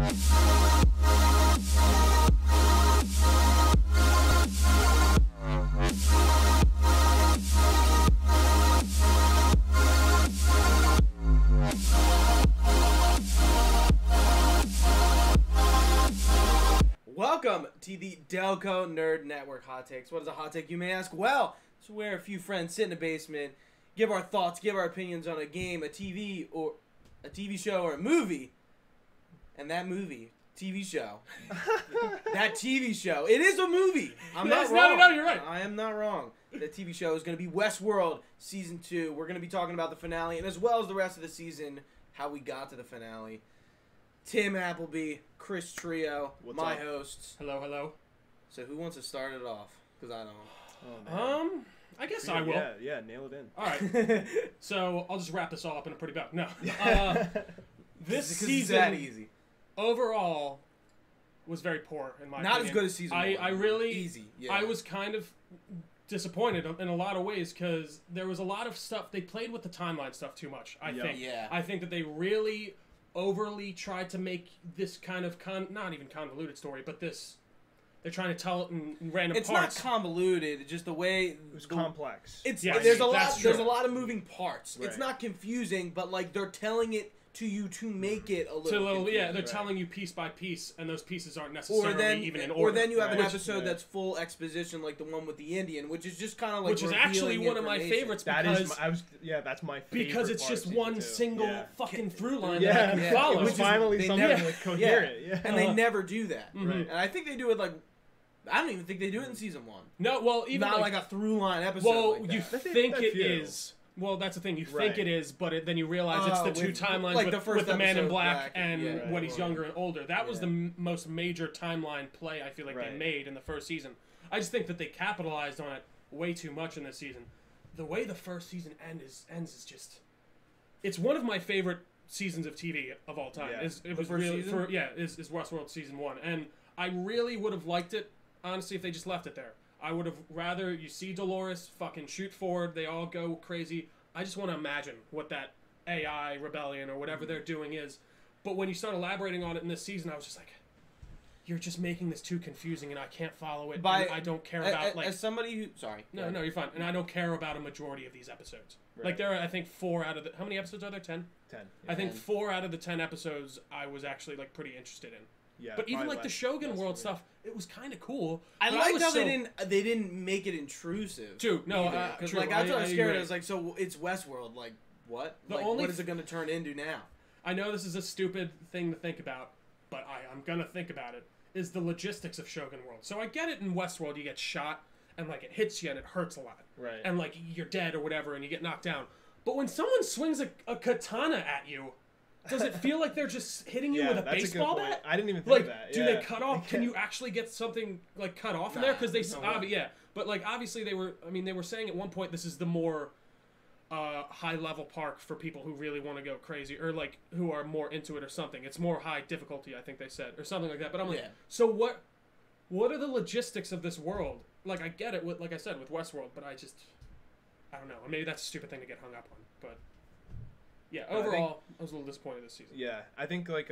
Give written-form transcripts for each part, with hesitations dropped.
Welcome to the Delco Nerd Network Hot Takes. What is a hot take, you may ask? Well, it's where a few friends sit in a basement, give our thoughts, give our opinions on a game, a TV show, or a movie. And that movie, TV show, that TV show, it is a movie. I'm not wrong. No, you're right. I am not wrong. The TV show is going to be Westworld Season 2. We're going to be talking about the finale, and as well as the rest of the season, how we got to the finale. Tim Appleby, Chris Trio, my hosts. Hello. So who wants to start it off? Because I don't. Oh, I guess I will. Yeah, nail it in. All right. So I'll just wrap this all up in a pretty bow. No. This season, that easy. Overall, was very poor in my opinion. Not as good as season 1. I really easy. Yeah. I was kind of disappointed in a lot of ways because there was a lot of stuff they played with the timeline stuff too much. I think. Yeah. I think that they really overly tried to make this kind of not even convoluted story, but they're trying to tell it in random it's parts. It's not convoluted, just the way it was complex. There's a lot of moving parts. Right. It's not confusing, but like they're telling it to you to make it a little confusing. Yeah, they're telling you piece by piece, and those pieces aren't necessarily even in order. Or then you have an episode that's full exposition, like the one with the Indian, which is just kind of like which is actually one of my favorites because that's my favorite because it's just one single fucking through line that you can follow. It was finally something like coherent. Yeah. And they never do that. Right. And I think they do it like. I don't even think they do it in season 1. No, well, even not like a through line episode. Well, like that. you think it is. Well, that's the thing. You think it is, but then you realize it's the two timelines like with the Man in Black and when he's younger and older. That was the most major timeline play I feel like they made in the first season. I just think that they capitalized on it way too much in this season. The way the first season ends is just... It's one of my favorite seasons of TV of all time. Yeah. Is Westworld Season 1. And I really would have liked it, honestly, if they just left it there. I would have rather you see Dolores fucking shoot forward, they all go crazy. I just want to imagine what that AI rebellion or whatever they're doing is. But when you start elaborating on it in this season, I was just like, you're just making this too confusing and I can't follow it. I don't care about as somebody who No, you're fine. And I don't care about a majority of these episodes. Right. Like there are I think 4 out of the how many episodes are there? 10? 10. Yeah. I think 4 out of the 10 episodes I was actually like pretty interested in. Yeah, but even like the Shogun World stuff, it was kind of cool. I liked how they didn't make it intrusive. True, no, because like I was scared. I was like, so it's Westworld. Like what? What is it going to turn into now? I know this is a stupid thing to think about, but I'm gonna think about it. Is the logistics of Shogun World? So I get it in Westworld, you get shot and like it hits you and it hurts a lot, right? And like you're dead or whatever, and you get knocked down. But when someone swings a katana at you, does it feel like they're just hitting you with a baseball bat? I didn't even think of that. Do they cut off? Can you actually get something like cut off in there? Because but like obviously they were saying at one point this is the more high level park for people who really want to go crazy or like who are more into it or something. It's more high difficulty, I think they said, or something like that. But I'm like, so what are the logistics of this world? Like I get it, like I said with Westworld, but I don't know. Maybe that's a stupid thing to get hung up on, but. Yeah, overall, I was a little disappointed this season. Yeah, I think, like,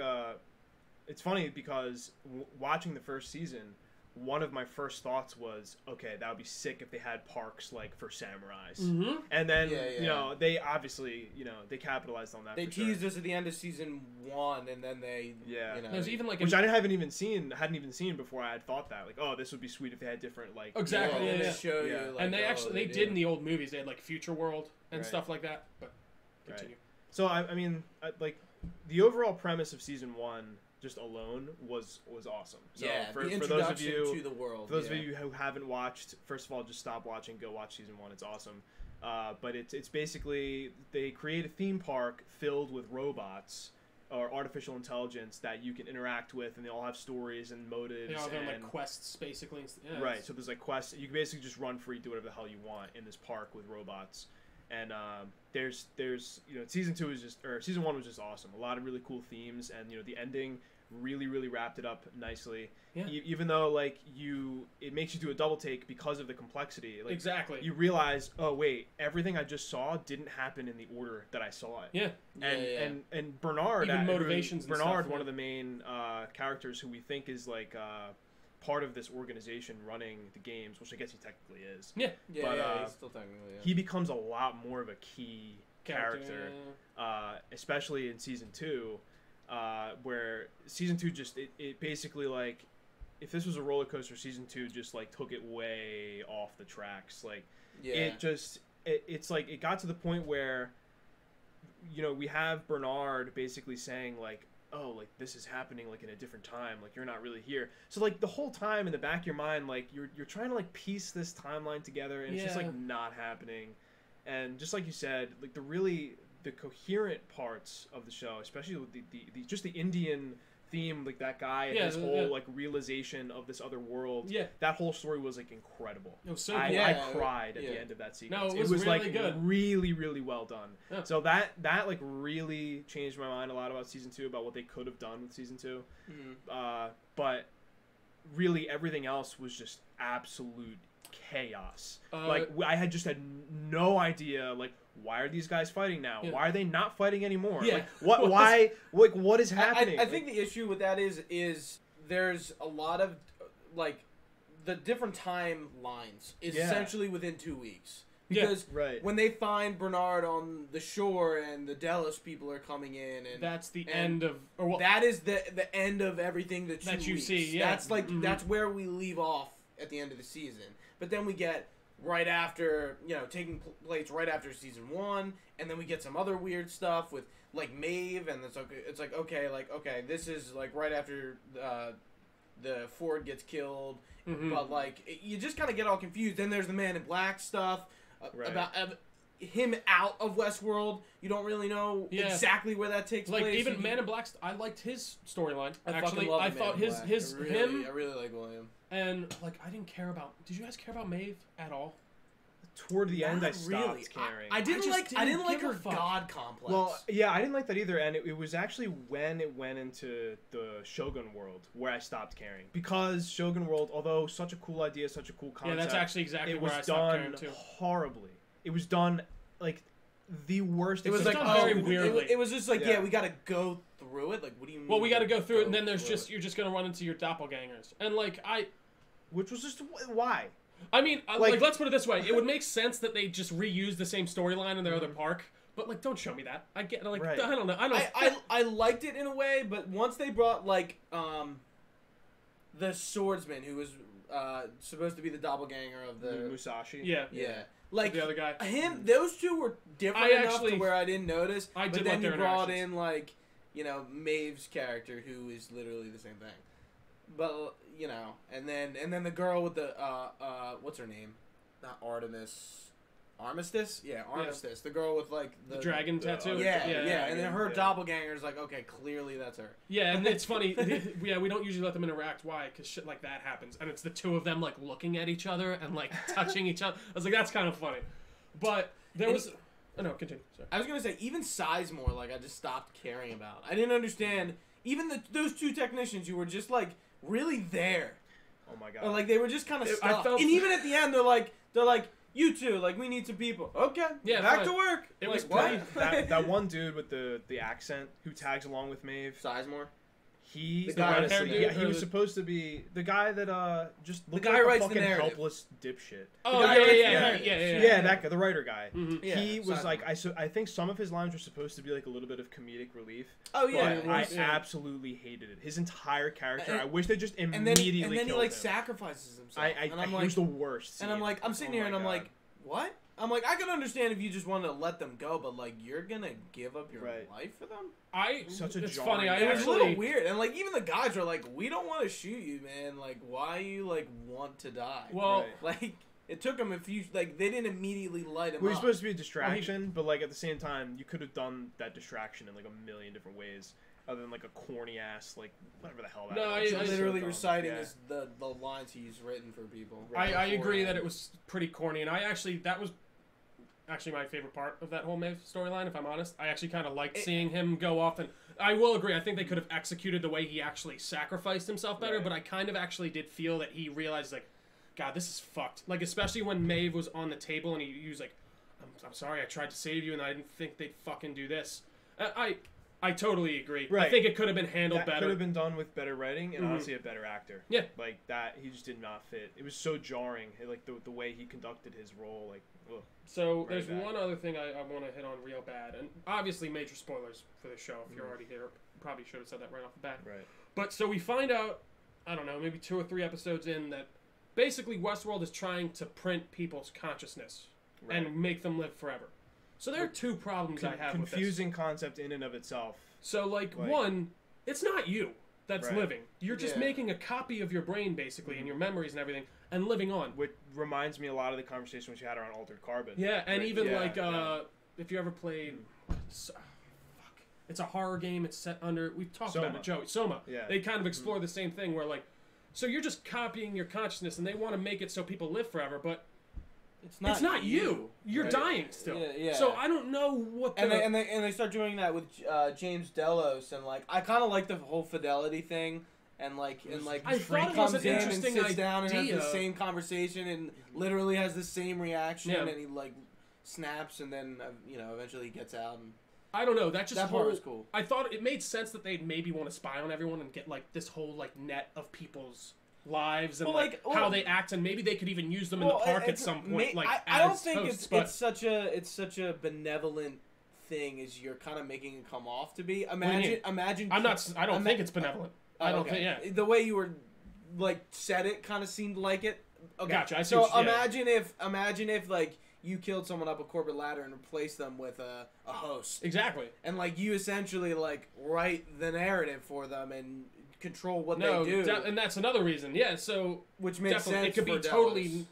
it's funny because watching the first season, one of my first thoughts was, okay, that would be sick if they had parks, like, for samurais. Mm-hmm. And then, you know, they obviously, they capitalized on that. They teased us at the end of season 1, and then they, There's even, like... Which I hadn't even seen before I had thought that. Like, oh, this would be sweet if they had different, like... Exactly, show you, like, and they did in the old movies. They had, like, Future World and stuff like that. But, continue. Right. So I mean, like the overall premise of season 1 just alone was awesome. So for those of you to the world, for those of you who haven't watched, first of all, just stop watching, go watch season 1. It's awesome. But it's basically they create a theme park filled with robots or artificial intelligence that you can interact with, and they all have stories and motives. They all have like quests, basically. Yeah, right. So there's like quests. You can basically just run free, do whatever the hell you want in this park with robots. And there's season 2 is just, or season 1 was just awesome. A lot of really cool themes, and the ending really wrapped it up nicely. Yeah. Even though like it makes you do a double take because of the complexity. Like, exactly. You realize, oh wait, everything I just saw didn't happen in the order that I saw it. Yeah. And Bernard, even motivations. Bernard, stuff, one of the main characters who we think is like part of this organization running the games, which I guess he technically is. Yeah. But he's still technically. Yeah. he becomes a lot more of a key character, especially in season 2. Where season 2 just it basically, like, if this was a roller coaster, season 2 just like took it way off the tracks. Like, it's like it got to the point where we have Bernard basically saying like, oh, like this is happening like in a different time, like you're not really here. So like the whole time in the back of your mind, like you're trying to like piece this timeline together, and it's just like not happening. And just like you said, like the coherent parts of the show, especially with the just the Indian theme, like that guy and his whole like realization of this other world. Yeah, that whole story was like incredible. It was so good. I cried at the end of that sequence. No, it was really like good. really well done. Yeah. So that like really changed my mind a lot about season 2, about what they could have done with season 2. Mm-hmm. But really everything else was just absolute chaos. Like I had no idea, like, why are these guys fighting now? Yeah. Why are they not fighting anymore? Yeah. Like, why? Like, what is happening? I think the issue with that is there's a lot of, like, the different timelines is essentially within 2 weeks. Because when they find Bernard on the shore and the Delos people are coming in, and that's the end of, that is the end of everything that you see. Yeah. That's like that's where we leave off at the end of the season. But then we get right after, taking place right after season 1, and then we get some other weird stuff with like Maeve, and it's like okay, this is like right after the Ford gets killed, but like you just kind of get all confused. Then there's the Man in Black stuff about him out of Westworld. You don't really know exactly where that takes place. Like even Man in Black, I liked his storyline. Actually, I thought I really like William. And like I didn't care about. Did you guys care about Maeve at all? Toward the end, I stopped caring. I didn't like her god complex. Well, yeah, I didn't like that either, and it was actually when it went into the Shogun world where I stopped caring, because Shogun world, although such a cool idea, such a cool concept, that's actually exactly where I stopped caring too. It was done horribly. It was done like the worst. It was like very weirdly. It was just like we got to go through it. Like, what do you mean? Well, we got to go through it, and then you're just gonna run into your doppelgangers, and like which was just why. I mean, like, let's put it this way. It would make sense that they just reuse the same storyline in their other park, but, like, don't show me that. I get, like, I don't know. I liked it in a way, but once they brought, like, the swordsman, who was supposed to be the doppelganger of the... Musashi? Yeah. Like, the other guy. Those two were different enough to where I didn't notice, but then you brought in, like, Maeve's character, who is literally the same thing. But and then the girl with the what's her name? Not Artemis. Armistice? Yeah, Armistice. Yeah. The girl with like the dragon tattoo. Yeah. And then her doppelganger is like, okay, clearly that's her. Yeah, and it's funny. We don't usually let them interact. Why? Because shit like that happens, and it's the two of them like looking at each other and like touching each other. I was like, that's kind of funny. But there was. Oh no, continue. Sorry. I was gonna say even Sizemore, like I just stopped caring about. I didn't understand even those two technicians who were just like really there. Oh my god! Or, like they were just kind of stuck. And even at the end, they're like, you two, like we need some people. Okay, back to work. It was what? that one dude with the accent who tags along with Maeve. Sizemore. He was supposed to be the guy that just looked the guy like writes a fucking the helpless dipshit. Oh yeah, that guy, the writer guy. Mm-hmm. Yeah, he was like I think some of his lines were supposed to be like a little bit of comedic relief. Oh yeah, but I absolutely hated it. His entire character. I wish they just immediately killed him. And then he like sacrifices himself. And I'm like, he was the worst. And I'm like, I'm sitting here and I'm like, what? I'm like, I can understand if you just wanted to let them go, but like, you're gonna give up your life for them? It's funny. It was a little weird, and like, even the guys are like, we don't want to shoot you, man. Like, why you like want to die? Well, like, it took them a few. Like, they didn't immediately light him up. Well, he's supposed to be a distraction, but like at the same time, you could have done that distraction in like a million different ways. Other than like a corny ass, like whatever the hell that was. He's literally reciting the lines he's written for people. I agree that it was pretty corny, and that was actually my favorite part of that whole Maeve storyline, if I'm honest. I actually kind of liked seeing him go off, and I will agree, I think they could have executed the way he actually sacrificed himself better, but I kind of actually did feel that he realized, like, God, this is fucked. Like, especially when Maeve was on the table and he was like, I'm sorry, I tried to save you and I didn't think they'd fucking do this. I totally agree. Right. I think it could have been handled better. Could have been done with better writing and honestly a better actor. Yeah. Like that, he just did not fit. It was so jarring, like the way he conducted his role. Like, ugh, so there's one other thing I want to hit on real bad, and obviously major spoilers for the show. If you're already here, probably should have said that right off the bat. Right. But so we find out, I don't know, maybe 2 or 3 episodes in, that basically Westworld is trying to print people's consciousness and make them live forever. So there are 2 problems I have with this. Confusing concept in and of itself. So, like, one, it's not you that's living. You're just making a copy of your brain, basically, and your memories and everything, and living on. Which reminds me a lot of the conversation which you had around Altered Carbon. Yeah, and even, if you ever played... It's a horror game. It's set under... We've talked about it, Joey. Soma. Yeah. They kind of explore the same thing where, like... So you're just copying your consciousness, and they want to make it so people live forever, but... It's not you. You're dying still. Yeah. So I don't know what. And they start doing that with James Delos, and like I kind of like the whole fidelity thing, and I thought it was an interesting and sits down and has the same conversation and literally has the same reaction, and he like snaps, and then eventually he gets out. And I don't know. That part was cool. I thought it made sense that they'd maybe want to spy on everyone and get like this whole like net of people's lives and how they act, and maybe they could even use them in the park at some point. I don't think it's such a benevolent thing as you're kind of making it come off to be. Imagine. I don't think it's benevolent. I don't think. Yeah. The way you were like said it kind of seemed like it. Okay. Gotcha. So imagine if like you killed someone up a corporate ladder and replaced them with a host. Exactly. And like you essentially like write the narrative for them and control what they do, and that's another reason. Yeah, so which makes sense. It could be totally.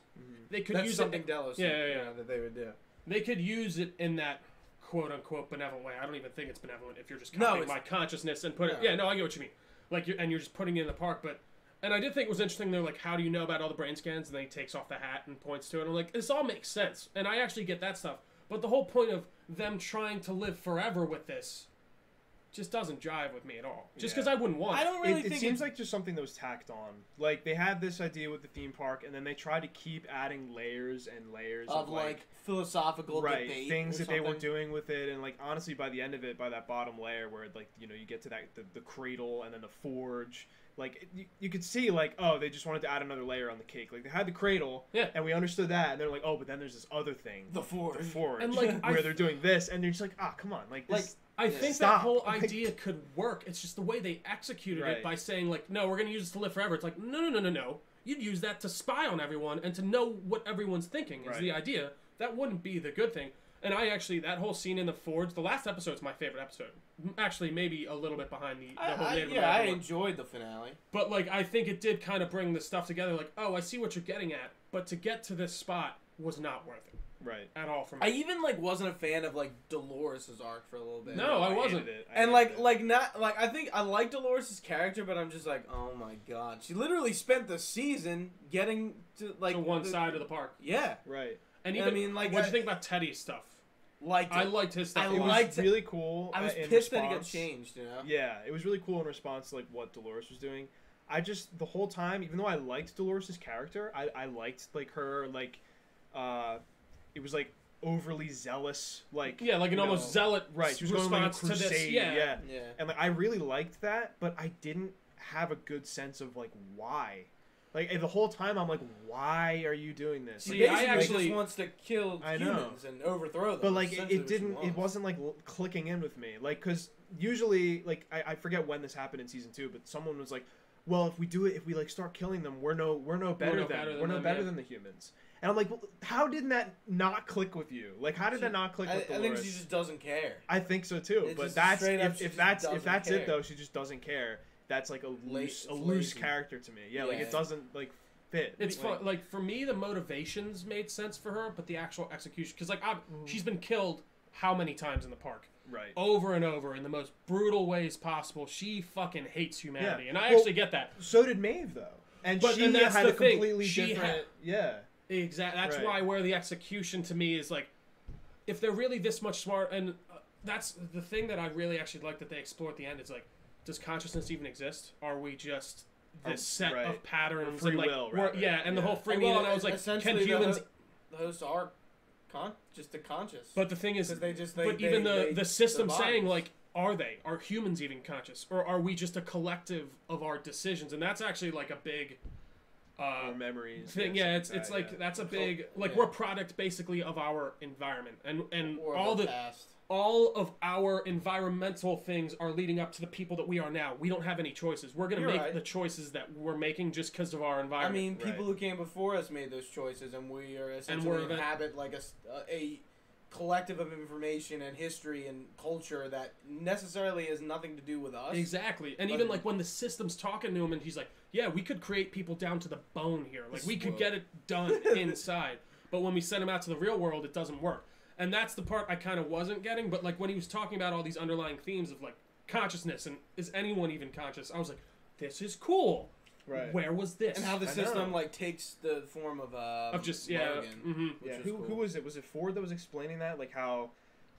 They could use something Delos. Yeah, that they would do. They could use it in that quote unquote benevolent way. I don't even think it's benevolent if you're just copying my consciousness and put it. Yeah, no, I get what you mean. Like you're just putting it in the park, but. And I did think it was interesting. They're like, "How do you know about all the brain scans?" And then he takes off the hat and points to it. And I'm like, this all makes sense, and I actually get that stuff. But the whole point of them trying to live forever with this just doesn't jive with me at all. Just because I wouldn't want it. I don't really think it seems like just something that was tacked on. Like, they had this idea with the theme park, and then they tried to keep adding layers and layers of like philosophical debate things that something. they were doing with it. And, like, honestly, by the end of it, by that bottom layer where, like, you get to that the cradle and then the forge, like, you could see, like, oh, they just wanted to add another layer on the cake. Like, they had the cradle, and we understood that, and they're like, oh, but then there's this other thing. The forge. And, like, where they're doing this, and they're just like, come on. Like, this... I think that whole idea could work. It's just the way they executed it by saying, like, no, we're going to use this to live forever. It's like, no. You'd use that to spy on everyone and to know what everyone's thinking is the idea. That wouldn't be the good thing. And that whole scene in the forge, the last episode's my favorite episode. Actually, maybe a little bit behind the whole neighborhood. I enjoyed the finale. But, like, I think it did kind of bring the stuff together. Like, oh, I see what you're getting at. But to get to this spot was not worth it. Right. At all for me. I even wasn't a fan of Dolores' arc for a little bit. No, I wasn't. I think I like Dolores' character, but I'm just like, oh my god, she literally spent the season getting to to one side of the park. Yeah. Right. And even what'd you think about Teddy's stuff? I liked his stuff. It was really cool. I was pissed that he got changed. Yeah, it was really cool in response to what Dolores was doing. I just the whole time, even though I liked Dolores' character, I liked her it was overly zealous, an almost zealot She was going on a crusade, to this. Yeah. And I really liked that, but I didn't have a good sense of why. The whole time I'm like, why are you doing this? She actually just wants to kill humans and overthrow them. But it wasn't clicking in with me. Because usually, I forget when this happened in season 2, but someone was like, well, if we start killing them, we're no better than the humans. And I'm like, well, how did that not click with you? How did that not click with Dolores? I think she just doesn't care. I think so too. But that's if that's it though, she just doesn't care. That's a loose character to me. Yeah, it doesn't fit. It's fun. For me, the motivations made sense for her, but the actual execution, because she's been killed how many times in the park? Right. Over and over in the most brutal ways possible. She fucking hates humanity, and I actually get that. So did Maeve though, and she had a completely different. Exactly. That's why where the execution to me is if they're really this much smart, and that's the thing that I really actually like that they explore at the end is like, does consciousness even exist? Are we just this set of patterns free and like will, right? The whole free will? And I was like, can humans? Those are just the conscious. But the thing is, but even the system saying like, are humans even conscious, or are we just a collective of our decisions? And that's actually like a big or memories thing. Yeah, it's like that's a big like we're a product basically of our environment, and all of our environmental things are leading up to the people that we are now. We don't have any choices. We're gonna make the choices that we're making just because of our environment. I mean, people who came before us made those choices, and we are essentially inhabit like a collective of information and history and culture that necessarily has nothing to do with us. Exactly. And even like when the system's talking to him and he's like, yeah, we could create people down to the bone here. Like we could get it done inside. But when we send them out to the real world, it doesn't work. And that's the part I kind of wasn't getting. But like when he was talking about all these underlying themes of like consciousness and is anyone even conscious, I was like, this is cool. Right. Where was this? And how the system like takes the form of just Logan, Who was it? Was it Ford that was explaining that? Like how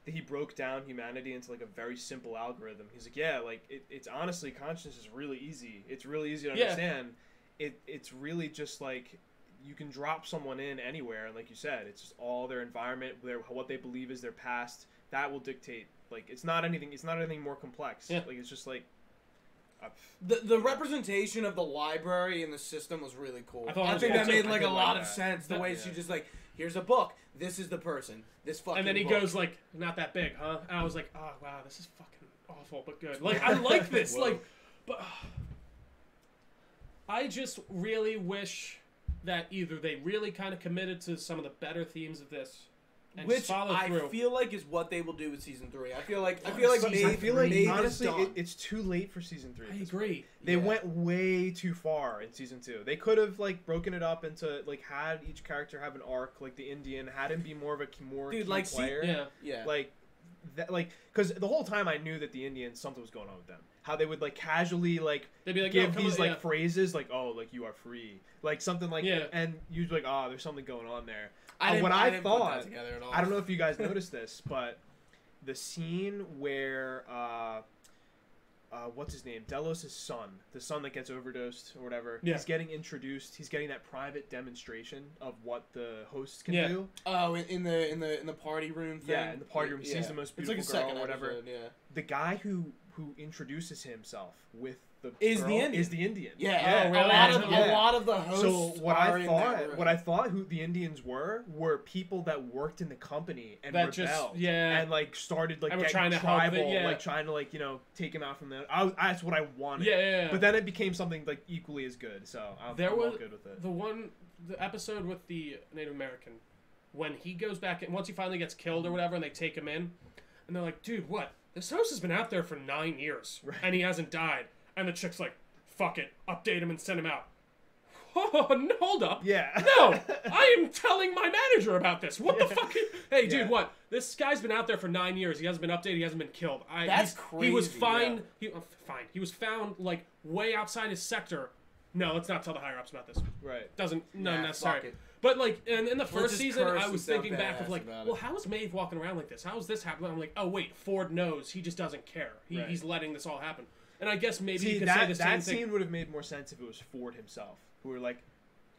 he broke down humanity into like a very simple algorithm. He's like, like it's honestly consciousness is really easy. It's really easy to understand. It's really just like you can drop someone in anywhere, and like you said, it's just all their environment, what they believe is their past. That will dictate. Like it's not anything more complex. Yeah. Like it's just like. The representation of the library in the system was really cool. I think that made like a lot of sense. The way she just like, here's a book. This is the person. This fucking. And then he book. goes like, not that big, huh? And I was like, oh wow, this is fucking awful, but good. Like I like this. Like, but I just really wish that either they really kind of committed to some of the better themes of this. And Which follow through. I feel like is what they will do with season 3. I feel like honestly it's too late for season 3. I agree. They went way too far in season 2. They could have like broken it up into like had each character have an arc, like the Indian had him be more of a key player. Like that, like because the whole time I knew that the Indians something was going on with them. How they would like casually like they'd be like, give these like phrases like like you are free, like something like and you'd be like there's something going on there. I didn't put that together at all. I don't know if you guys noticed this, but the scene where what's his name? Delos' son, the son that gets overdosed or whatever. Yeah. He's getting introduced. He's getting that private demonstration of what the hosts can do. Oh, in the party room thing. Yeah, in the party room, sees the most beautiful girl or whatever. Episode, the guy who introduces himself with the is girl the Indian. Yeah. Oh, really? A lot of the hosts. So what I thought who the Indians were people that worked in the company and that rebelled and like started like getting trying to tribal, like trying to like take him out from the. That's what I wanted. Yeah. But then it became something like equally as good. So I'm all good with it. The episode with the Native American when he goes back and once he finally gets killed or whatever and they take him in and they're like, dude, what? This host has been out there for 9 years and he hasn't died. And the chick's like, fuck it, update him and send him out. Oh, hold up. Yeah. No, I am telling my manager about this. What the fuck? Hey, dude, what? This guy's been out there for 9 years. He hasn't been updated. He hasn't been killed. That's crazy. He was fine. Fine. He was found, like, way outside his sector. No, let's not tell the higher-ups about this. Right. Not necessary. But, like, in the first season, I was thinking back of, like, well, how is Maeve walking around like this? How is this happening? I'm like, oh, wait, Ford knows. He just doesn't care. He's letting this all happen. And I guess maybe you could say the same thing. That scene would have made more sense if it was Ford himself, who were like,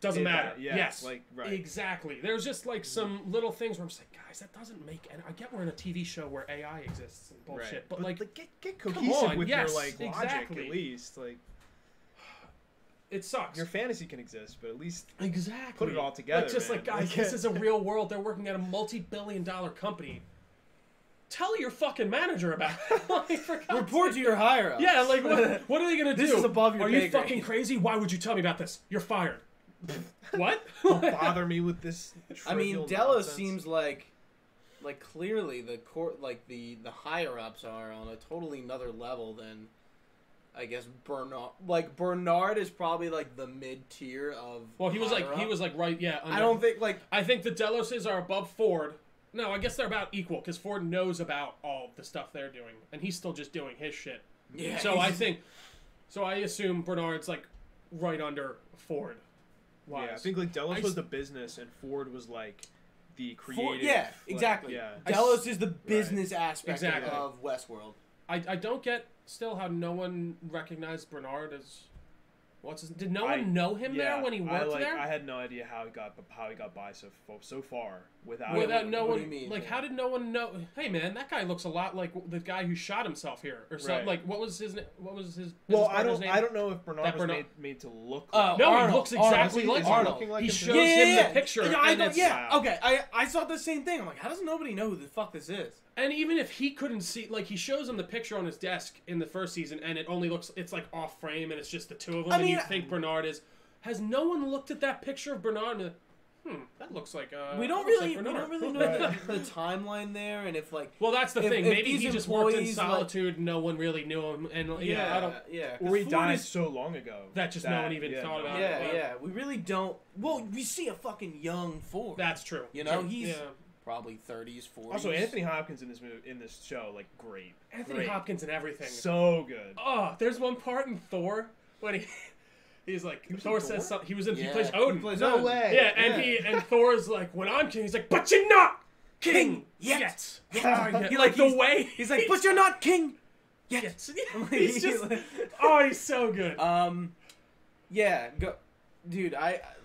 doesn't matter. Yes. Exactly. There's just like some little things where I'm just like, guys, that doesn't make. And I get we're in a TV show where AI exists and bullshit, but like, get cohesive with your like logic at least. Like, it sucks. Your fantasy can exist, but at least exactly put it all together. Like, just man. like, guys, this is a real world. They're working at a multi-billion-dollar company. Tell your fucking manager about it. Like, report to your higher ups. Yeah, like what are they gonna do? This is above your pay grade. Are you fucking crazy? Why would you tell me about this? You're fired. What? Don't bother me with this. I mean, Delos seems like clearly the court, like the higher ups are on a totally another level than, I guess, Bernard. Like Bernard is probably like the mid tier of. Well, he was like right, yeah. I don't think I think the Deloses are above Ford. No, I guess they're about equal because Ford knows about all the stuff they're doing, and he's still just doing his shit. Yeah. So I assume Bernard's like right under Ford. Yeah, I think like Delos was the business, and Ford was like the creative. Yeah, exactly. Yeah. Delos is the business aspect Exactly. of Westworld. I don't get still how no one recognized Bernard as did no one know him there when he worked there? I had no idea how he got by so far without no what one. do you mean? Like, how did no one know? Hey, man, that guy looks a lot like the guy who shot himself here, or something. Right. Like, what was his name? I don't know if Bernard was made to look. Oh, Like no, Arnold. he looks exactly Arnold. like Is he Arnold. looking like He him? shows Yeah, him yeah, the picture. Yeah, and okay. I saw the same thing. I'm like, how does nobody know who the fuck this is? And even if he couldn't see, like, he shows him the picture on his desk in the first season, and it only looks, it's like off frame, and it's just the two of them, and you think Bernard is. Has no one looked at that picture of Bernard and that looks like we don't really know the timeline there, and if like. Well, that's the thing. if Maybe he just worked in solitude. Like, no one really knew him, and I don't. Yeah. Or he died so long ago that no one even thought about. Yeah. We really don't. Well, we see a fucking young Ford. That's true. You know, he's probably 30s, 40s. Also, Anthony Hopkins in this show, like, great. Anthony Hopkins in everything. So good. Oh, there's one part in Thor when he's like, Thor says something. He plays Odin. He plays no Odin. way. Yeah, and Thor's like, when I'm king, he's like, but you're not king yet. The way he's like, but you're not king yet. He's just, oh, he's so good. Yeah, go, dude.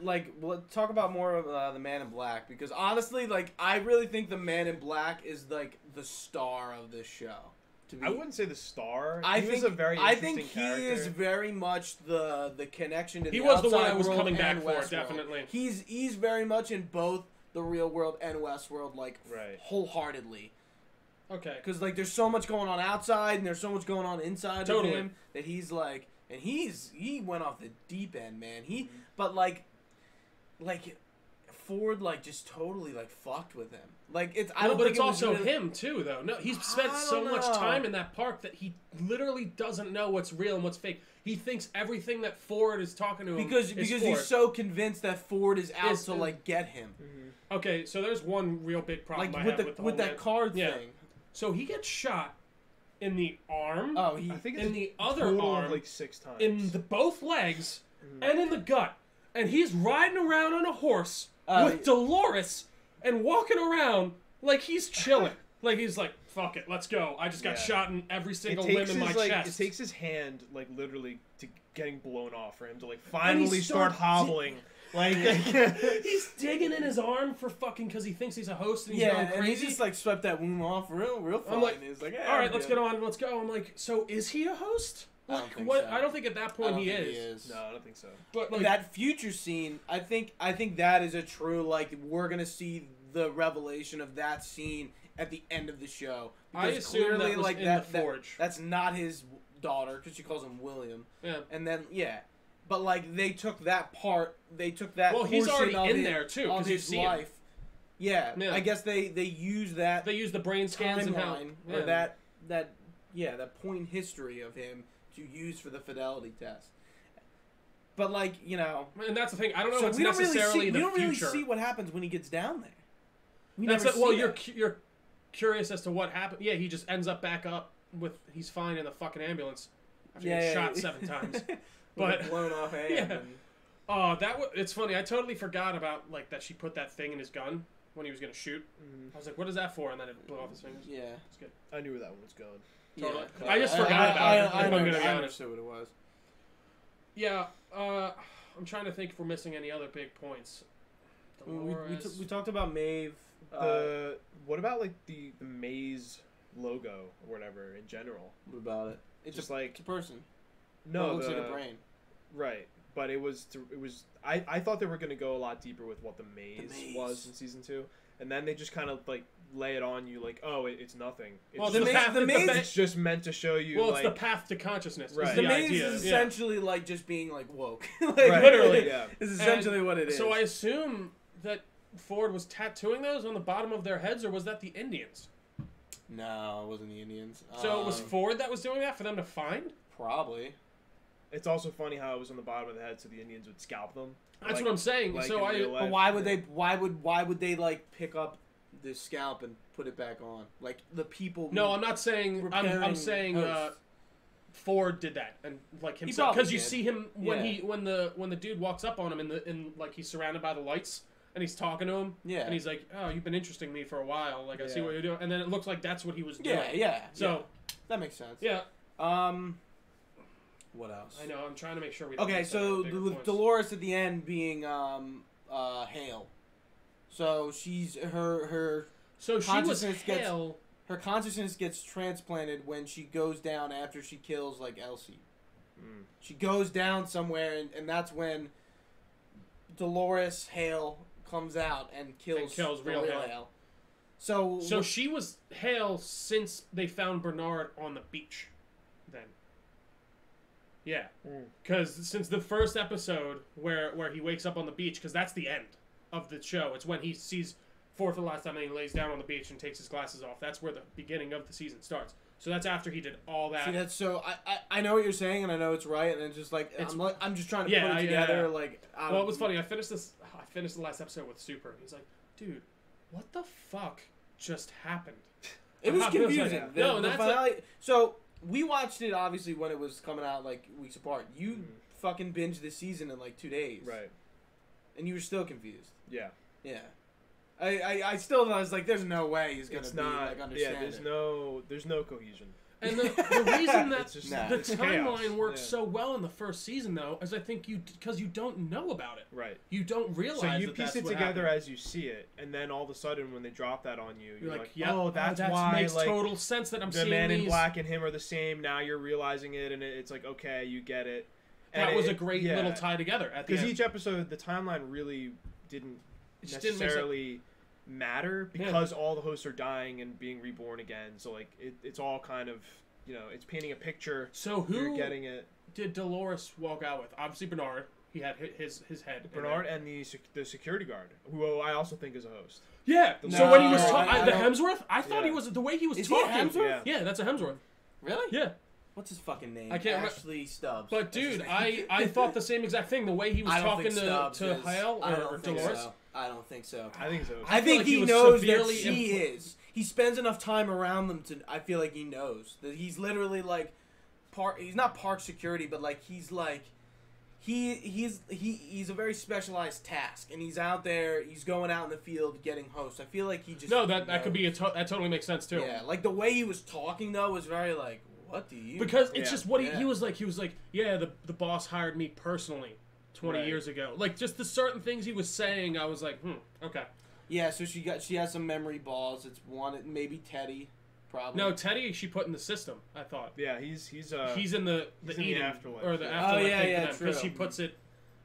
Let's talk about more of the Man in Black, because honestly, like, I really think the Man in Black is like the star of this show. I wouldn't say the star. I think he is very much the connection to the outside world. He was the one I was coming back for, definitely. He's very much in both the real world and Westworld, like, wholeheartedly. Okay. Because, like, there's so much going on outside and there's so much going on inside of him that he's like, and he went off the deep end, man. But like Ford, like, just totally, like, fucked with him. Like, it's I don't. But think it's also him too, though. No, he's spent so much time in that park that he literally doesn't know what's real and what's fake. He thinks everything that Ford is talking to him because he's so convinced that Ford is out to like get him. Mm-hmm. Okay, so there's one real big problem like I with have with that card thing. So he gets shot in the arm. Oh, I think in the other arm, like 6 times. In both legs and in the gut, and he's riding around on a horse with Dolores. And walking around like he's chilling. Like he's like, fuck it, let's go. I just got shot in every single limb in my chest. It takes his hand, like, literally to getting blown off for him to, like, finally start hobbling. Like, he's digging in his arm for fucking, because he thinks he's a host and he's going crazy. And he just, like, swept that wound off real fine. I'm like, he's like, all right, let's get on, let's go. I'm like, so is he a host? I don't think what? so. I don't think at that point he is. No, I don't think so. But like, that future scene, I think that is a true, like, we're gonna see the revelation of that scene at the end of the show. I assume clearly, that was like, in the forge. That's not his daughter, because she calls him William. Yeah. And then but like they took that part, Well, he's already in there too, because you see life. Yeah, I guess they use that. They use the brain scans and how, or that point history of him to use for the fidelity test. But, like, you know, and that's the thing. I don't know if it's necessarily the future. We don't really see what happens when he gets down there. You're curious as to what happened. Yeah, he just ends up back up with. He's fine in the fucking ambulance after getting shot 7 times. But blown off hand. Oh, it's funny. I totally forgot about, like, that she put that thing in his gun when he was gonna shoot. I was like, what is that for? And then it blew off his fingers. Yeah, it's good. I knew where that one was going. Totally. Yeah, I just forgot about it. I understood what it was. Yeah, I'm trying to think if we're missing any other big points. We talked about Maeve. What about, like, the maze logo or whatever in general? What about it? It's just like it's a person. No, it looks like a brain. Right, but it was. I thought they were going to go a lot deeper with what the maze was in season 2, and then they just kind of, like, lay it on you like, oh, it's nothing. Well, the maze it's just meant to show you. Well, it's the path to consciousness. Right. The maze is essentially like just being like woke. Like, literally, is essentially what it is. So I assume that Ford was tattooing those on the bottom of their heads, or was that the Indians? No, it wasn't the Indians. So it was Ford that was doing that for them to find? Probably. It's also funny how it was on the bottom of the head, so the Indians would scalp them. That's what I'm saying. Like so but why would they? Why would they, like, pick up the scalp and put it back on? Like, the people. No, I'm not saying. I'm saying Ford did that, and, like, himself, because you see him when the dude walks up on him in like he's surrounded by the lights, and he's talking to him. Yeah. And he's like, "Oh, you've been interesting me for a while. Like I see what you're doing." And then it looks like that's what he was doing. Yeah. So that makes sense. yeah. What else? I know. I'm trying to make sure we. Don't Okay, miss so any bigger with points. Dolores at the end being Hale, so she's her So she was consciousness gets- Hale. her consciousness gets transplanted when she goes down after she kills like Elsie. She goes down somewhere, and that's when Dolores Hale comes out and kills the real Hale. So she was Hale since they found Bernard on the beach. Then. Yeah, because since the first episode where he wakes up on the beach, because that's the end of the show. It's when he sees for the last time and he lays down on the beach and takes his glasses off. That's where the beginning of the season starts. So that's after he did all that. See, that's so I know what you're saying, and I know it's right, and it's just like I'm just trying to put it together. Like, well, it was funny. I finished the last episode with Super, and he's like, "Dude, what the fuck just happened?" It was confusing. Like, the finale. So we watched it obviously when it was coming out like weeks apart. You fucking binged this season in like 2 days, Right. And you were still confused. Yeah. Yeah. I still was like, there's no way he's gonna like understand. Yeah, there's no cohesion. And the reason that just, the timeline chaos. works so well in the first season, though, is I think because you don't know about it. Right. You don't realize. So you that piece that's it what together happened. as you see it, and then all of a sudden when they drop that on you, you're like, "Yep, oh, that's that why." Makes like, total sense that I'm the seeing Man in these. Black and him are the same. Now you're realizing it, and it's like, okay, you get it. And That was a great little tie together at the end. Because each episode, the timeline really didn't necessarily matter because all the hosts are dying and being reborn again. So like it's all kind of, it's painting a picture. So who you're getting it? Did Dolores walk out with? Obviously Bernard. He had his head. Bernard and the security guard, who I also think is a host. Yeah. No, So when he was I talking, the don't- Hemsworth, I thought he was the way he was Is he a talking. Hemsworth? Yeah, that's a Hemsworth. Really? Yeah. What's his fucking name? I can't remember. Ashley Stubbs. But That's his dude, name. I thought the same exact thing. The way he was I don't talking think Stubbs to is- Hale I or don't think Dolores. so. I don't think so. I think so. I think like he was knows that severely she is. He spends enough time around them to. I feel like he knows that he's literally like, he's not park security, but like he's like, he's a very specialized task, and he's out there. He's going out in the field getting hosts. I feel like he just that could be that totally makes sense too. Yeah, like the way he was talking though was very like, what do you? Because it's just what Yeah. he was like. He was like, yeah, the boss hired me personally 20 years ago. Like just the certain things he was saying, I was like, okay. Yeah, so she has some memory balls. It's one, maybe Teddy, probably. No, Teddy she put in the system. I thought. Yeah, he's in the he's in the Eden, afterlife. or the Oh, afterlife. yeah, because true. she puts it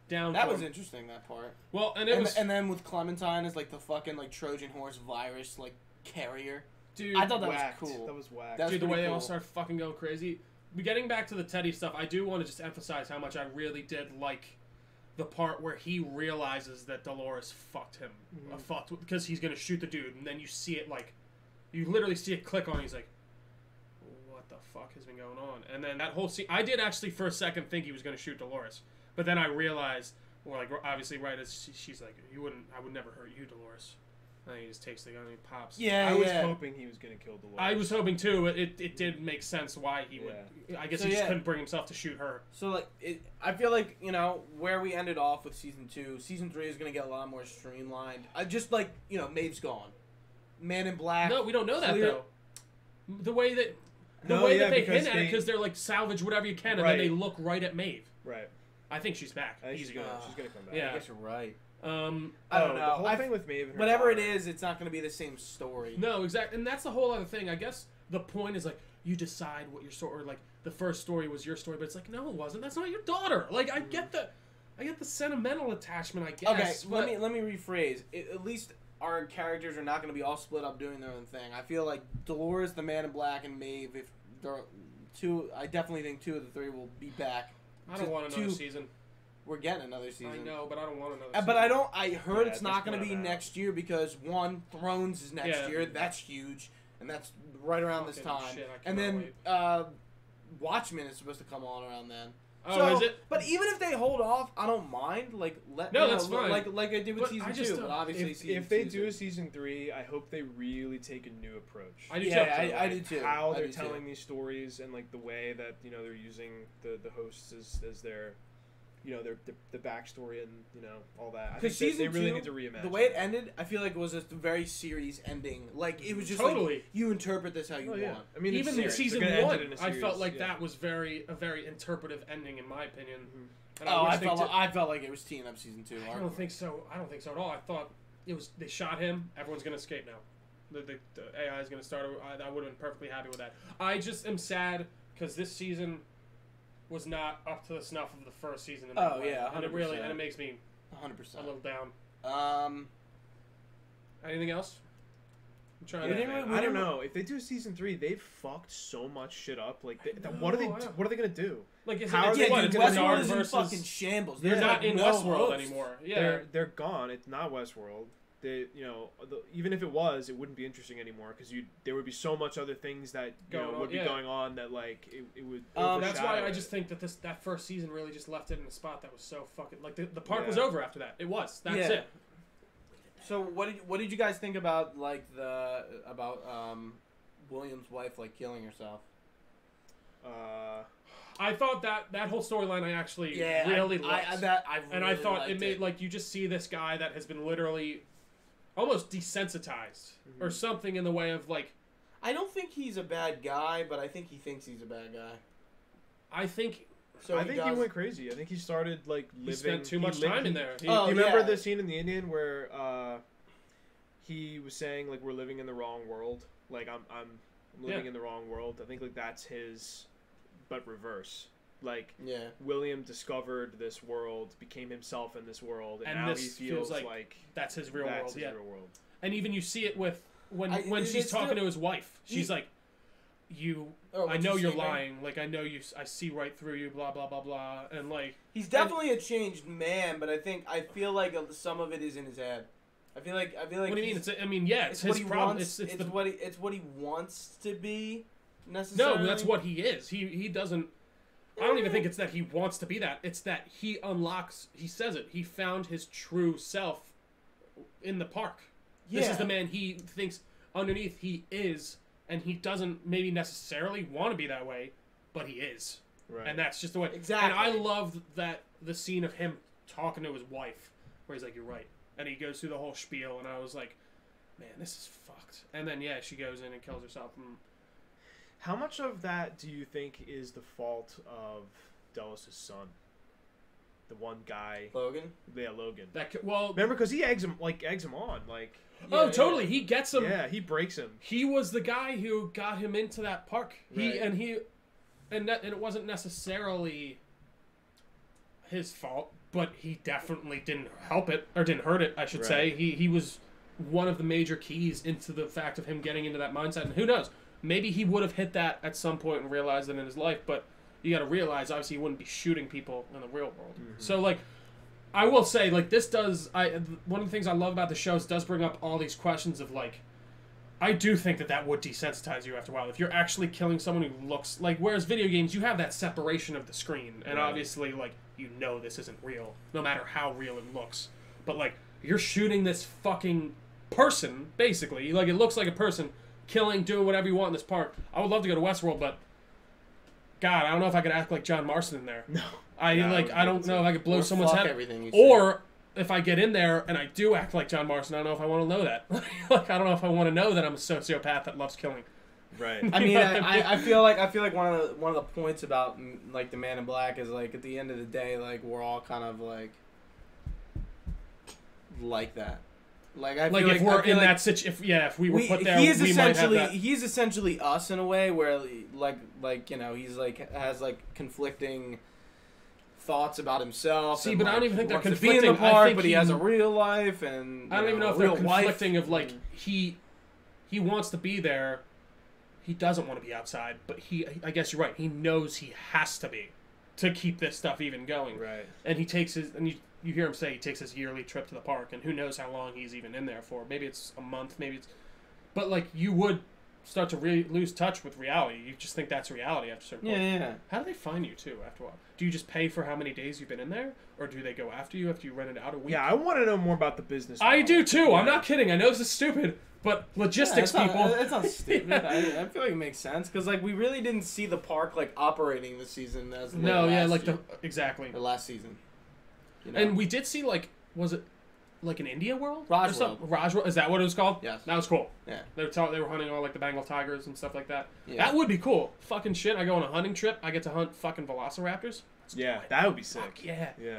down. That for was him. interesting, that part. Well, and it was And then with Clementine as like the fucking like Trojan horse virus like carrier. dude. I thought that whacked. was cool. That was whack. That's Dude, the way pretty they all cool. start fucking going crazy. Getting back to the Teddy stuff, I do want to just emphasize how much I really did like the part where he realizes that Dolores fucked him, because he's gonna shoot the dude, and then you see it like, you literally see it click on. He's like, "What the fuck has been going on?" And then that whole scene, I did actually for a second think he was gonna shoot Dolores, but then I realized, well, like obviously right as she's like, I would never hurt you, Dolores. And then he just takes the gun and he pops. Yeah, I was hoping he was gonna kill Dolores. I was hoping too. It did make sense why he would. I guess So, he just yeah. couldn't bring himself to shoot her. So like I feel like where we ended off with season 2, season 3 is gonna get a lot more streamlined. I just like Maeve's gone. Man in Black. No, we don't know that clear- though. The way that yeah, they because hint at it, because they're like salvage whatever you can, and Right. then they look right at Maeve. Right. I think she's back. I think she's Easy. gonna come back. Yeah. I guess you're right. I I don't The know. whole thing with Maeve and her Whatever it daughter- is, it's not gonna be the same story. No, exactly, and that's the whole other thing. I guess the point is like you decide what your story, or like the first story was your story, but it's like no, it wasn't. That's not your daughter. Like I get the sentimental attachment. I guess. Okay, but let me rephrase. At least our characters are not going to be all split up doing their own thing. I feel like Dolores, the Man in Black, and Maeve, if they're two, I definitely think 2 of the 3 will be back. I don't want another 2 season. We're getting another season. I know, but I don't want another. But season. I heard Yeah, it's at not this going to point be I'm out. next year because one, Thrones is next Yeah. year. That's huge, and that's right around this Fucking time. shit, I And cannot then wait. Watchmen is supposed to come on around then. Oh, So, is it? But even if they hold off, I don't mind. Like that's fine. Like I did with But season I just 2. don't- But obviously, If they do a season 3, I hope they really take a new approach. I do Yeah, too. I do too. How I they're do telling too. these stories and like the way that they're using the hosts as their the backstory and all that. I Because think they really two, need to reimagine the way it ended, I feel like it was a very series ending. Like it was just Totally. Like, you interpret this how you want. I mean, even in it's season they're gonna end one, it in a I felt series, like that was a very interpretive ending, in my opinion. And Oh, wish I they felt did- I felt like it was teeing up season 2. I don't think so. I don't think so at all. I thought it was they shot him. Everyone's gonna escape now. The AI is gonna start. I would have been perfectly happy with that. I just am sad because this season was not up to the snuff of the first season. Oh, yeah, and it makes me 100%. a little down. Anything else? I'm trying to. I don't know. If they do season 3, they've fucked so much shit up. Like, what are they gonna do? Like, is How it, are they what, doing it's it? Westworld Bernard is in versus- fucking shambles. They're There's not like in no Westworld host. anymore. Yeah. They're gone. It's not Westworld. Even if it was, it wouldn't be interesting anymore because there would be so much other things that would be going on that like it would. That's why I overshadow just think that that first season really just left it in a spot that was so fucking like the park was over after that. It was. That's it. So what did you guys think about like William's wife like killing herself? I thought that whole storyline I actually really liked. I thought it made like you just see this guy that has been literally almost desensitized or something in the way of like. I don't think he's a bad guy, but I think he thinks he's a bad guy. I think. So I think he went crazy. I think he started like living. He spent too much time in there. Do you remember the scene in the Indian where he was saying like we're living in the wrong world? Like I'm living in the wrong world. I think like that's his, but reverse. Like William discovered this world, became himself in this world, and now he feels like that's his real world. His real world. And even you see it with when she's talking to his wife. She's like, I know you're lying. Like I know you. I see right through you. Blah blah blah blah. And like he's definitely a changed man, but I feel like some of it is in his head. I feel like. What do you mean? It's his problem. It's what he wants to be. Necessarily. No, that's what he is. He doesn't. I don't even think it's that he wants to be that. It's that he unlocks. He says it. He found his true self in the park. Yeah. This is the man he thinks underneath he is, and he doesn't maybe necessarily want to be that way, but he is. Right. And that's just the way. Exactly. And I loved the scene of him talking to his wife, where he's like, "You're right," and he goes through the whole spiel, and I was like, "Man, this is fucked." And then she goes in and kills herself. And how much of that do you think is the fault of Delos' son? The one guy, Logan. Yeah, Logan. Remember because he eggs him on, like. Totally. He gets him. Yeah, he breaks him. He was the guy who got him into that park. And it wasn't necessarily his fault, but he definitely didn't help it or didn't hurt it. I should say he was one of the major keys into the fact of him getting into that mindset. And who knows? Maybe he would have hit that at some point and realized it in his life, but you got to realize, obviously, he wouldn't be shooting people in the real world. Mm-hmm. So, like, I will say, like, this does... one of the things I love about the show is it does bring up all these questions of, like... I do think that would desensitize you after a while. If you're actually killing someone who looks... Like, whereas video games, you have that separation of the screen. And obviously, like, you know this isn't real, no matter how real it looks. But, like, you're shooting this fucking person, basically. Like, it looks like a person... killing, doing whatever you want in this park. I would love to go to Westworld, but God, I don't know if I could act like John Marston in there. No. I don't know if I could blow someone's head. Or if I get in there and I do act like John Marston, I don't know if I want to know that. Like I don't know if I want to know that I'm a sociopath that loves killing. Right. I mean, I feel like one of the points about like the Man in Black is like at the end of the day, like we're all kind of like that. Like I feel if we're in that situation, if we were put there, we might have that. He's essentially us in a way where he's has conflicting thoughts about himself. See, but I don't even think they're conflicting. To be in the park, but he has a real life, and I don't even know if they're conflicting. Of like he wants to be there, he doesn't want to be outside, but I guess you're right. He knows he has to be to keep this stuff even going. Right. And he takes you hear him say he takes his yearly trip to the park, and who knows how long he's even in there for. Maybe it's a month, but like you would start to lose touch with reality. You just think that's reality after a certain point. Yeah. How do they find you too after a while? Do you just pay for how many days you've been in there, or do they go after you rent it out a week? Yeah, I want to know more about the business I model. do too. Yeah. I'm not kidding. I know this is stupid, but logistics people. It's not stupid. I feel like it makes sense because we really didn't see the park operating this season as exactly the last season. You know? And we did see was it like an India world? Rajworld. Rajworld, is that what it was called? Yes. That was cool. Yeah. They were hunting all like the Bengal tigers and stuff like that. Yeah. That would be cool. Fucking shit. I go on a hunting trip. I get to hunt fucking velociraptors. Yeah, that would be sick. Fuck yeah. Yeah.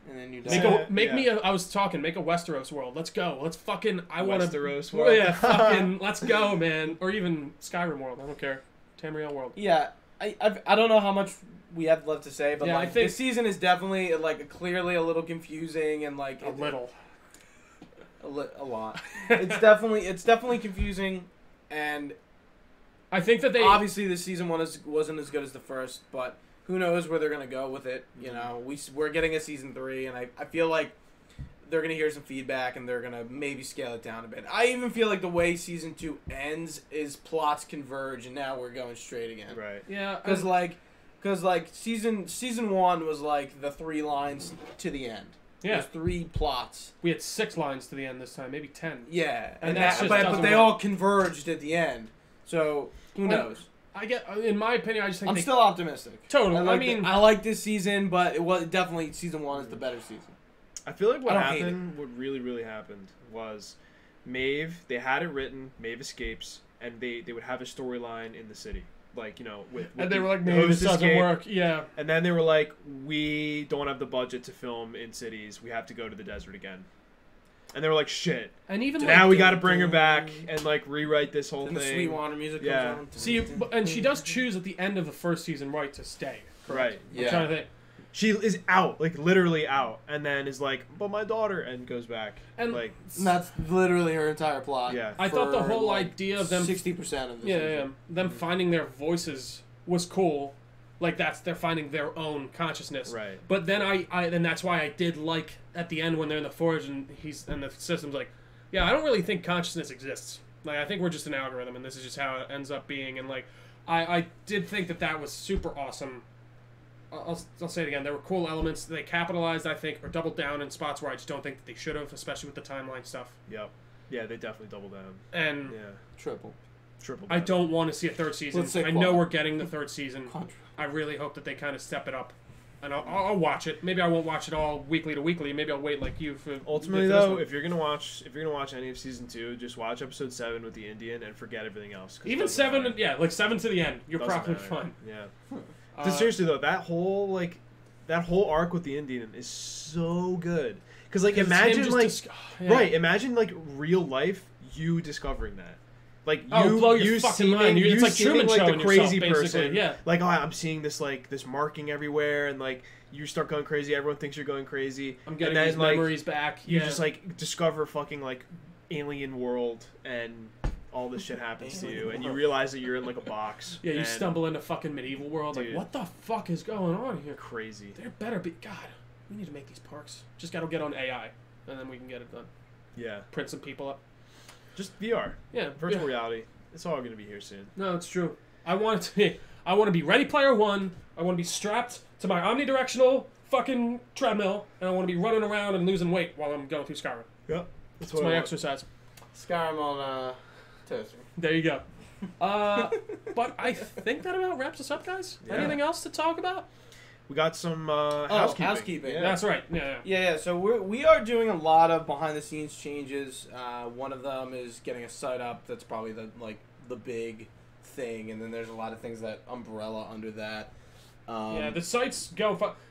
And then you Make me a Westeros world. Let's go. Let's fucking. I want to. Westeros world. Yeah, fucking. Let's go, man. Or even Skyrim world. I don't care. Tamriel world. Yeah, I don't know how much we have left to say, but Yeah, like I think- this season is definitely like clearly a little confusing and like A little. a lot. It's definitely confusing, and I think that they obviously this season wasn't as good as the first, but who knows where they're gonna go with it? You know, we're getting a season 3, and I feel like they're gonna hear some feedback and they're gonna maybe scale it down a bit. I even feel like the way season 2 ends is plots converge, and now we're going straight again. Right. Yeah. Because season 1 was like the 3 lines to the end. Yeah. There's 3 plots. We had 6 lines to the end this time, maybe 10. Yeah, And that, just but doesn't they work. all converged at the end. So who knows? In my opinion, I just think I'm they, still optimistic. Totally. I like this season, but it was definitely season 1 is the better season. I feel like what I don't hate happened, what really happened was Maeve, they had it written, Maeve escapes, and they would have a storyline in the city. Like, you know, with and they the were like, maybe this doesn't escape. work. Yeah. And then they were like, we don't have the budget to film in cities. We have to go to the desert again. And they were like, shit. And even Now we like, got to bring her back and like rewrite this whole And the thing. Sweetwater music Yeah. comes on. see, and she does choose at the end of the first season, right, to stay. Right. I'm trying to think. She is out, like literally out, and then is like, but my daughter, and goes back. And like, And that's literally her entire plot. Yeah. I thought the for, whole like, idea of them 60% of the yeah, season. them finding their voices was cool. Like they're finding their own consciousness. right. But then then that's why I did like at the end when they're in the forge and the system's like, yeah, I don't really think consciousness exists. Like I think we're just an algorithm and this is just how it ends up being. And like I did think that was super awesome. I'll say it again. There were cool elements. They capitalized, I think, or doubled down in spots where I just don't think that they should have, especially with the timeline stuff. Yep. Yeah, they definitely doubled down. And Yeah. Triple. Triple. I don't want to see a third season. Let's say I know quad. we're getting the third season. I really hope that they kind of step it up. And I'll watch it. Maybe I won't watch it all weekly to weekly. Maybe I'll wait like you for. Ultimately, for this though, one. if you're gonna watch any of season 2, just watch episode 7 with the Indian and forget everything else. 'Cause it Even doesn't 7, matter. yeah, like 7 to the end, you're Doesn't probably matter. fine. Yeah. But seriously though, that whole arc with the Indian is so good. Because like imagine imagine like real life you discovering that. Like blow your you fucking seeming, mind. you It's like seeming Truman like the showing crazy yourself, basically, person. yeah. Like, oh, I'm seeing this this marking everywhere, and like you start going crazy. Everyone thinks you're going crazy. I'm getting and then, these memories back. You Yeah. just like discover fucking like alien world, and all this shit happens to you, and you realize that you're in like a box. Yeah, you and stumble into fucking medieval world. Dude. Like, what the fuck is going on here? Crazy. There better be. God, we need to make these parks. Just gotta get on AI, and then we can get it done. Yeah. Print some people up. Just VR. Yeah, Virtual reality. It's all gonna be here soon. No, it's true. I want to be Ready Player One. I want to be strapped to my omnidirectional fucking treadmill, and I want to be running around and losing weight while I'm going through Skyrim. Yep. That's my exercise. Skyrim on toaster. There you go. But I think that about wraps us up, guys. Yeah. Anything else to talk about? We got some housekeeping. Housekeeping. Yeah. That's right. Yeah. Yeah. So we are doing a lot of behind the scenes changes. One of them is getting a site up. That's probably the big thing, and then there's a lot of things that umbrella under that. Yeah, the site's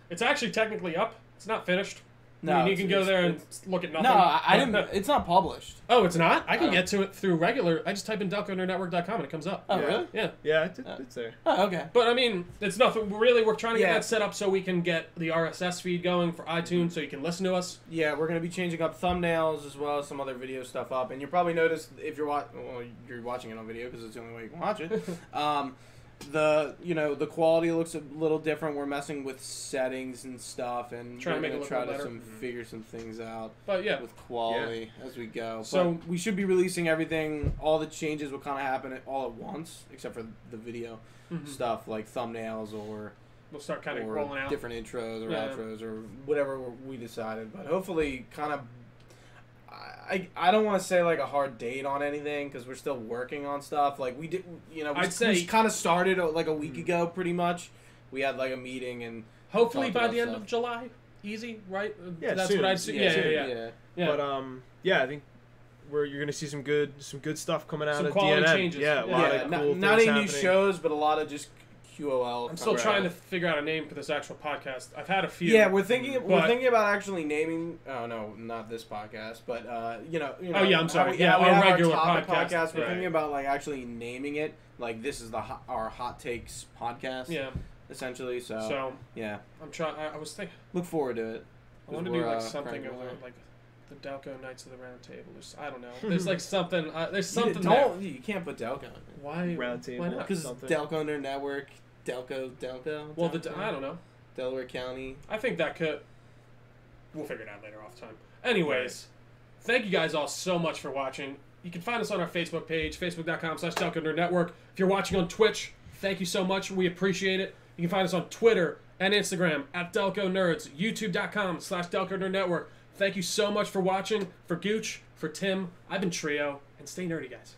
it's actually technically up. It's not finished. No, I mean, you can go there and look at nothing. No, I didn't. It's not published. Oh, it's not? I can Oh. get to it through regular. I just type in DelcoNerdNetwork.com and it comes up. Oh, Yeah. really? Yeah. Yeah, it's there. Oh, okay. But I mean, it's nothing. Really, we're trying to get Yeah. that set up so we can get the RSS feed going for iTunes so you can listen to us. Yeah, we're gonna be changing up thumbnails as well as some other video stuff up, and you probably noticed if you're watching it on video because it's the only way you can watch it. The quality looks a little different. We're messing with settings and stuff, and Trying to we're make it gonna look try a little to better. figure some things out But yeah, with quality as we go. So- But we should be releasing everything. All the changes will kind of happen all at once, except for the video stuff like thumbnails or we'll start kind of rolling out. different intros or Yeah. outros or whatever we decided. But hopefully, kind of. I don't want to say like a hard date on anything because we're still working on stuff. Like we did, I'd say- we kind of started like a week ago, pretty much. We had like a meeting and Hopefully talked by about the end stuff. of July. easy, right? Yeah, That's soon. what I'd see. Yeah, Yeah. But yeah, I think you're gonna see some good stuff coming out Some of quality DNN. changes. Yeah, a Yeah. lot Yeah, of not, cool not things any new happening. shows, but a lot of just QOL. I'm still trying to figure out a name for this actual podcast. I've had a few. Yeah, we're thinking but- about actually naming. Oh no, not this podcast, but you know. Oh, yeah, I'm sorry. We Yeah, have our our regular topic podcast. We're Right. thinking about like actually naming it. Like this is our Hot Takes podcast. Yeah. Essentially, so yeah, I'm trying. I was thinking. look forward to it. I want to do like something of like the Delco Knights of the Round Table. I don't know. There's like something. There's something there. You can't put Delco. Why? Round Table. Why not? Because Delco Nerd Network, Delco. Well, Delco, I don't know. Delaware County. I think that could. We'll figure it out later off time. Anyways, thank you guys all so much for watching. You can find us on our Facebook page, facebook.com/Delco Nerd Network. If you're watching on Twitch, thank you so much. We appreciate it. You can find us on Twitter and Instagram @Delco Nerds, youtube.com/Delco Nerd Network. Thank you so much for watching. For Gooch, for Tim, I've been Trio, and stay nerdy, guys.